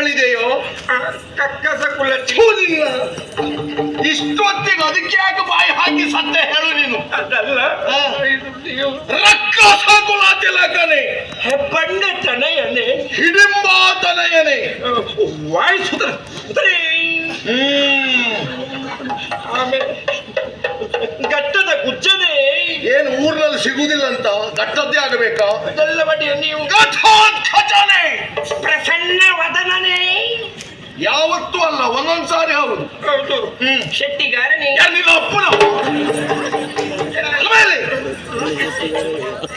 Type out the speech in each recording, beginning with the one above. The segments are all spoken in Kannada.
ಮಗಳಿದೆಯೋ? ಕಕ್ಕಸ ಕುಲ ನಿನ್ನ ಇಷ್ಟೊತ್ತಿಗೆ ಅದಕ್ಕೆ ಯಾಕೆ ಬಾಯಿ ಹಾಕಿ ಸತ್ಯ ಹೇಳು ನೀನು? ಅದಲ್ಲ, ರಕ್ಕಸ ಕುಲ ತಿಲಕನೆ, ಹೆಬ್ಬಣ್ಣ ತನಯನೆ, ಹಿಡಿಂಬ ತನಯನೆ, ವಾಯಿಸುತ್ತ ಆಮೇಲೆ ಘಟ್ಟದ ಗುಜ್ಜನೆ. ಏನು ಊರಿನಲ್ಲಿ ಸಿಗುವುದಿಲ್ಲ ಅಂತ ಘಟ್ಟದ್ದೇ ಆಗಬೇಕಾ? ಅದೆಲ್ಲ ಬಡಿಯ ನೀವು ಖಜಾನೆ ಪ್ರಸನ್ನ ವದನನೇ. ಯಾವತ್ತೂ ಅಲ್ಲ, ಒಂದೊಂದ್ಸಾರಿ ಹೌದು. ಹೌದು. ಶೆಟ್ಟಿಗಾರನೇ ನಿನ್ನ ಅಪ್ಪನ ಮೇಲೆ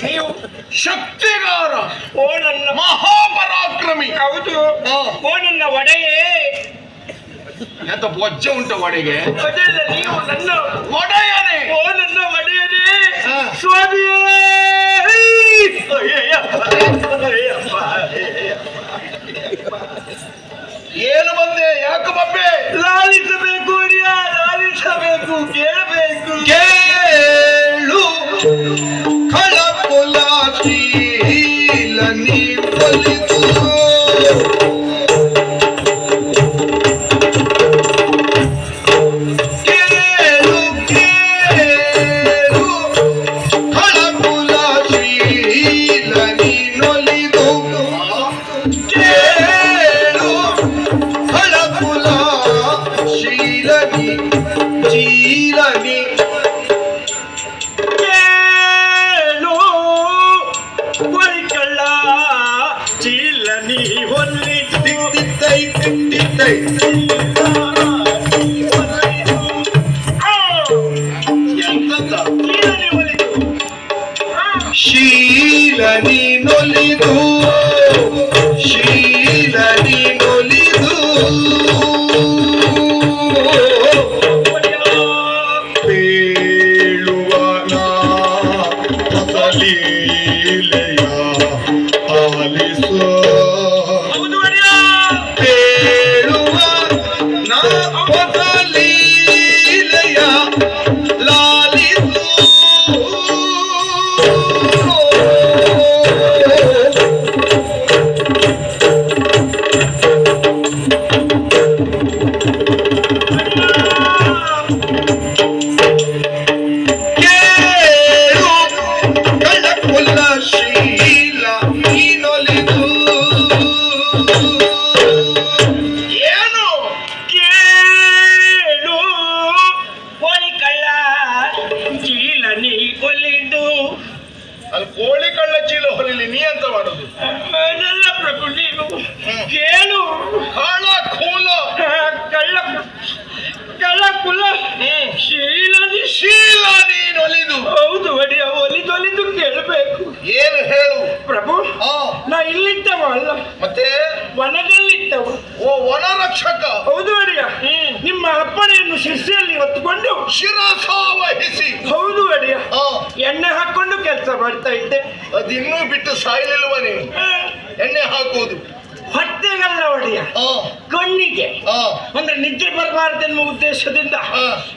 ನೀವು ಶಕ್ತಿಗಾರ, ಓ ನನ್ನ ಮಹಾಪರಾಕ್ರಮಿ. ಹೌದು. ಓ ನನ್ನ ಒಡೆಯೇ. ಎಂತ ಬೊಜ್ಜ ಉಂಟ ಒಡೆಗೆ? ಅದೆಲ್ಲ ನೀವು ನನ್ನ ಒಡೆಯನೇ. ಓ ನನ್ನ ಒಡೆಯನೇ ಸ್ವಾಮಿಯೇ. ಏನು ಬಂದೆ? ಯಾಕೆ ಬಬ್ಬೆ? ಲಾಲಿಸಬೇಕು ಲಾಲಿಸಬೇಕು, ಕೇಳಬೇಕು. ಕೇಳು ಕಳಕುಲಾಶೀಲ ನೀ ಬಲಿದು ಶೀಲನಿ ನೊಲಿದು, ಶೀಲನಿ ನೊಲಿದು ಬೇಳುವನ ಹೊಸಲೀಲೆಯ ಆಲಿಸೋ. ಬೇಳುವ ನಾ ಹೊಸಲೀಲೆಯ ಲಾಲಿಸೋ. ಕೋಳಿ ಕಳ್ಳ ಚೀಲ ಹೊಲಿಲಿ, ನೀ ಅಂತ ಮಾಡುದು? ಅದೆಲ್ಲ ಪ್ರಭು ನೀನು ಕೇಳು. ಕಾಳ ಕೂಲ ಕಳ್ಳ ಕಳ್ಳ ಕುಲ ಶೀಲನಿ ಶೀಲ ನೀನು ಒಲಿದು. ಹೌದು ಒಡೆಯ, ಒಲಿದೊಲಿದು ಕೇಳಬೇಕು. ಏನು ಹೇಳು ಪ್ರಭು. ನಾ ಇಲ್ಲಿದ್ದವ ಅಲ್ಲ, ಮತ್ತೆ ವನದಲ್ಲಿದ್ದವ. ಓ ವನ ರಕ್ಷಕ. ಹೌದು ಒಡೆಯ. ನಿಮ್ಮ ಅಪ್ಪಣೆಯನ್ನು ಶಿಷ್ಯಲ್ಲಿ ಹೊತ್ತುಕೊಂಡು ಶಿರಸ ವಹಿಸಿ. ಹೌದು ಒಡೆಯ, ಎಣ್ಣೆ ಹಾಕೊಂಡು ಕೆಲಸ ಮಾಡ್ತಾ ಇದ್ದೆ. ಅದಿನ್ನೂ ಬಿಟ್ಟು ಸಾಯಲಿಲ್ವ ನೀವು? ಎಣ್ಣೆ ಹಾಕುವುದು ಹೊಟ್ಟೆಗಲ್ಲ ಒಡೆಯ, ಕಣ್ಣಿಗೆ. ಅಂದ್ರೆ ನಿದ್ರೆ ಬರಬಾರದೆನ್ನುವ ಉದ್ದೇಶದಿಂದ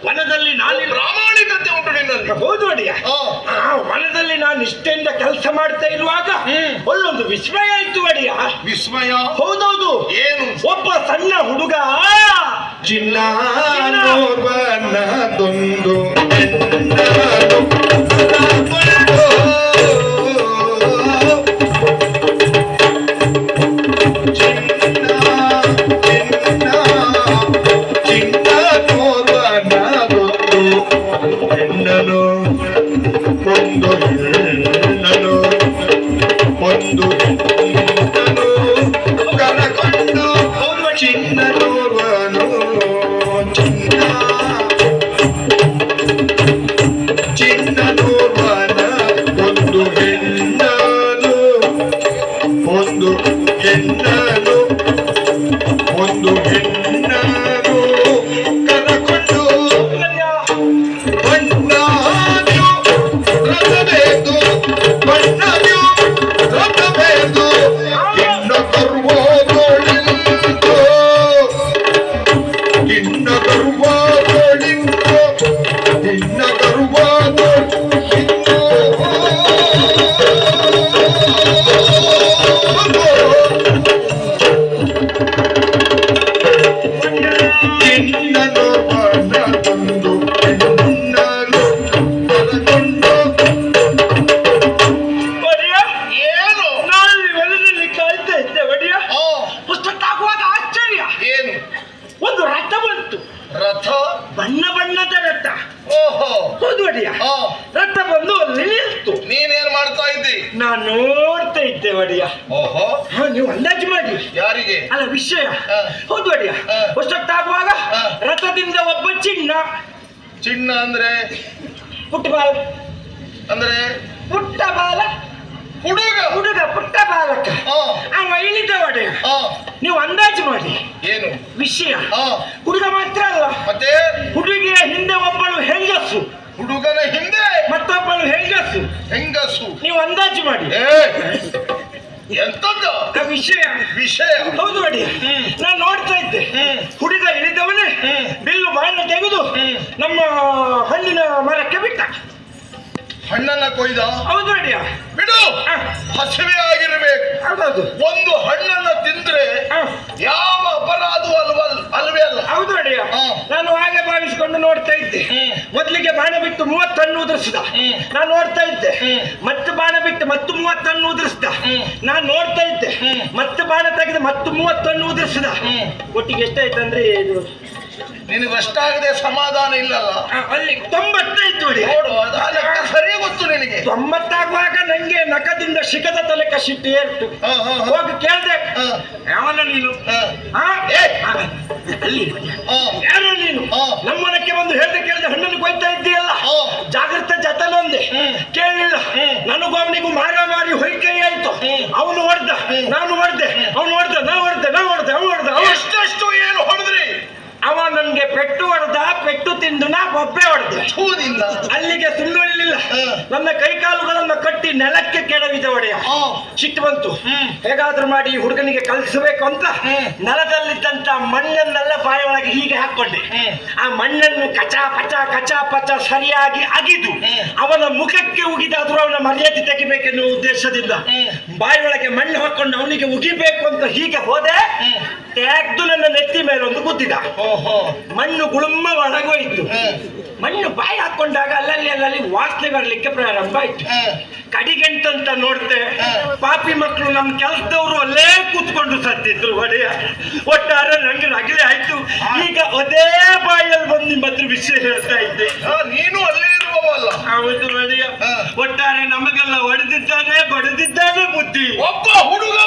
ವನದಲ್ಲಿ ನಾನು ಪ್ರಾಮಾಣಿಕತೆ ಉಂಟು ನಿನ್ನಲ್ಲಿ. ಹೌದು ಒಡೆಯ. ವನದಲ್ಲಿ ನಾನು ನಿಷ್ಠೆಯಿಂದ ಕೆಲಸ ಮಾಡ್ತಾ ಇರುವಾಗ ಒಳ್ಳೊಂದು ವಿಸ್ಮಯ ಆಯ್ತು ಒಡೆಯ. ವಿಸ್ಮಯ? ಹೌದೌದು. ಏನು? ಒಬ್ಬ ಸಣ್ಣ ಹುಡುಗ ಚಿನ್ನದೊಂದು ಹೆಣ್ಣನು ಒಂದು ಹೆಣ್ಣನು ಒಂದು ಹೆಣ್ಣನು ಕರಕೊಂಡು ಚಿನ್ನದೋರ್ವನು ಚಿನ್ನ ಬಣ್ಣ ಬಣ್ಣದ ರಥ. ಓಹೋ ಹೌದು ಒಡೆಯ. ಹಾ ರಥ ಬಂದು ಅಲ್ಲಿ ನಿಲ್ತು. ನೀನೇನ್ ಮಾಡ್ತಾ ಇದ್ದಿ? ನಾನು ನೋಡ್ತಾ ಇದ್ದೆ ಒಡೆಯ. ಓಹೋ ನೀವು ಅಂದಾಜು ಮಾಡಿ. ಯಾರಿಗೆ? ಅಲ್ಲ ವಿಷಯ. ಹಾ. ಹೌದು ಒಡೆಯ. ಹಾ. ಅಷ್ಟೊತ್ತಾಗುವಾಗ ಹಾ. ರಥದಿಂದ ಒಬ್ಬ ಚಿನ್ನ ಅಂದ್ರೆ ಪುಟ್ಟ ಬಾಲ ಅಂದ್ರೆ ಪುಟ್ಟ ಬಾಲ ಹುಡುಗ. ಹುಡುಗ ಪುಟ್ಟ ಬಾಲಕ ಹಾ ಅವ ಇಳಿದ ಒಡೆಯ. ಹಾ ನೀವು ಅಂದಾಜು ಮಾಡಿ ಏನು ವಿಷಯ. ಹಾ ಹುಡುಗ ಮಾತ್ರ ಅಲ್ಲ, ಮತ್ತೆ ಹುಡುಗಿಯ ಹಿಂದೆ ಒಬ್ಬಳು ಹೆಂಗಸು, ಹುಡುಗನ ಹಿಂದೆ ಮತ್ತೊಬ್ಬಳು ಹೆಂಗಸು. ಹೆಂಗಸು. ನೀವು ಅಂದಾಜು ಮಾಡಿ. ಎಂತದ್ದು ಆ ವಿಷಯ. ವಿಷಯ? ಹೌದು ಅಡಿ. ನಾನು ನೋಡ್ತಾ ಇದ್ದೆ. ಹುಡುಗ ಇಳಿದವನೇ ಬಿಲ್ಲು ಬಾಣ ತೆಗೆದು ನಮ್ಮ ಹಣ್ಣಿನ ಮರಕ್ಕೆ ಬಿಟ್ಟ. ಹಣ್ಣನ್ನ ಕೊಯ್ದ? ಹೌದು ಅಡಿಯ. ಬಿಡು, ಹಸಿವೆ ಆಗಿರ್ಬೇಕು. ಹೌದೌದು. ಒಂದು ಹಣ್ಣನ್ನ ತಿಂದ್ರೆ ಯಾವ ಅಪರಾಧವೂ ಅಲ್ವೇ ಅಲ್ಲ. ಹೌದು ಅಡಿಯ. ನಾನು ಹಾಗೆ ಭಾವಿಸಿಕೊಂಡು ನೋಡ್ತಾ ಇದ್ದೆ. ಮೊದಲಿಗೆ ಬಾಣ ಬಿಟ್ಟು 30 ಹಣ್ಣು ಉದುರಿಸಿದ. ನಾನು ನೋಡ್ತಾ ಇದ್ದೆ. ಮತ್ತೆ ಬಾಣ ಬಿಟ್ಟು ಮತ್ತು 30 ಹಣ್ಣು ಉದುರಿಸಿದ. ನಾನು ನೋಡ್ತಾ ಇದ್ದೆ. ಮತ್ತೆ ಬಾಣ ತೆಗೆದು ಮತ್ತು 30 ಹಣ್ಣು ಉದುರಿಸಿದ. ಒಟ್ಟಿಗೆ ಎಷ್ಟಾಯ್ತಂದ್ರೆ ಇದು ನಿನಗಷ್ಟಾಗದೆ ಸಮಾಧಾನ ಇಲ್ಲಲ್ಲ. ಅಲ್ಲಿ 90 ಇತ್ತು ನೋಡಿ. ನೋಡು, ಅದು ಆ ಲೆಕ್ಕ ಸರಿ ಗೊತ್ತು ನಿನಗೆ. 90 ಆಗುವಾಗ ನಂಗೆ ನಖದಿಂದ ಶಿಖದ ತಲೆಕ ಸಿಟ್ಟು ಏರ್ತು. ಹೋಗಿ ಕೇಳ್ದೆ, ಯಾವನ ನೀನು? ಅಲ್ಲಿ ಯಾರು ನೀನು? ನಮ್ಮನಕ್ಕೆ ಬಂದು ಕೇಳ್ದೆ ಹಣ್ಣನ್ನು ಕೊಯ್ತಾ ಇದ್ದೀಯಲ್ಲ, ಜಾಗ್ರತೆ ಜತನೊಂದೆ ಕೇಳಲಿಲ್ಲ. ನನಗೂ ಅವನಿಗೂ ಮಾರಾಮಾರಿ ಹೊಯ್ಕೈ ಆಯ್ತು. ಅವನು ಹೊಡೆದ, ನಾನು ಹೊಡೆದೆ, ಅವನು ಹೊಡೆದ, ನಾವು ಹೊಡೆದೆ, ಅವನು ಹೊಡೆದ. ಎಷ್ಟೆಷ್ಟು ಏನು ಹೊಡೆದ್ರಿ? ಅವ ನನ್ಗೆ ಪೆಟ್ಟು ಹೊಡೆದ, ಪೆಟ್ಟು ತಿಂದು ನಾ ಬೊಬ್ಬೆ ಹೊಡೆದೆ. ಅಲ್ಲಿಗೆ ಸುಳ್ಳುಳಿಲಿಲ್ಲ. ನನ್ನ ಕೈಕಾಲುಗಳನ್ನ ಕಟ್ಟಿ ನೆಲಕ್ಕೆ ಕೆಡವಿದ ಒಡೆಯ. ಸಿಟ್ಟು ಬಂತು. ಹೇಗಾದ್ರೂ ಮಾಡಿ ಹುಡುಗನಿಗೆ ಕಲಿಸಬೇಕು ಅಂತ ನೆಲದಲ್ಲಿದ್ದಂತ ಮಣ್ಣನ್ನೆಲ್ಲ ಬಾಯೊಳಗೆ ಹೀಗೆ ಹಾಕೊಂಡೆ. ಆ ಮಣ್ಣನ್ನು ಕಚಾ ಪಚ ಸರಿಯಾಗಿ ಅಗಿದು ಅವನ ಮುಖಕ್ಕೆ ಉಗಿದಾದ್ರೂ ಅವನ ಮರ್ಯಾದೆ ತೆಗಿಬೇಕೆನ್ನುವ ಉದ್ದೇಶದಿಂದ ಬಾಯೊಳಗೆ ಮಣ್ಣು ಹಾಕೊಂಡು ಅವನಿಗೆ ಉಗಿಬೇಕು ಅಂತ ಹೀಗೆ ಹೋದೆ. ತೆಗೆದು ನನ್ನ ನೆತ್ತಿ ಮೇಲೆ ಒಂದು ಗುದ್ದಿದ. ಮಣ್ಣು ಗುಳುಮ್ಮ ಒಳಗೋಯ್ತು. ಮಣ್ಣು ಬಾಯಿ ಹಾಕೊಂಡಾಗ ಅಲ್ಲಲ್ಲಿ ವಾಸನೆ ಬರಲಿಕ್ಕೆ ಪ್ರಾರಂಭ ಆಯ್ತು. ಕಡಿಗೆಂಟಂತ ನೋಡ್ತೆ ಪಾಪಿ ಮಕ್ಕಳು ನಮ್ಮ ಕೆಲಸದವರು ಅಲ್ಲೇ ಕೂತ್ಕೊಂಡು ಸತ್ತಿದ್ರು ಒಡೆಯ. ಒಟ್ಟಾರೆ ನಂಗೆ ರಗಳೆ ಆಯ್ತು. ಈಗ ಅದೇ ಬಾಯಲ್ಲಿ ಬಂದು ನಿಮ್ಮ ಹತ್ರ ವಿಷಯ ಹೇಳ್ತಾ ಇದ್ದೆ. ನೀನು ಅಲ್ಲೇ ಇರುವವಲ್ಲ. ಹೌದು ಒಡೆಯ. ಒಟ್ಟಾರೆ ನಮಗೆಲ್ಲ ಹೊಡೆದಿದ್ದಾನೆ, ಬಡಿದಿದ್ದಾನೆ ಬುದ್ಧಿ. ಒಬ್ಬ ಹುಡುಗ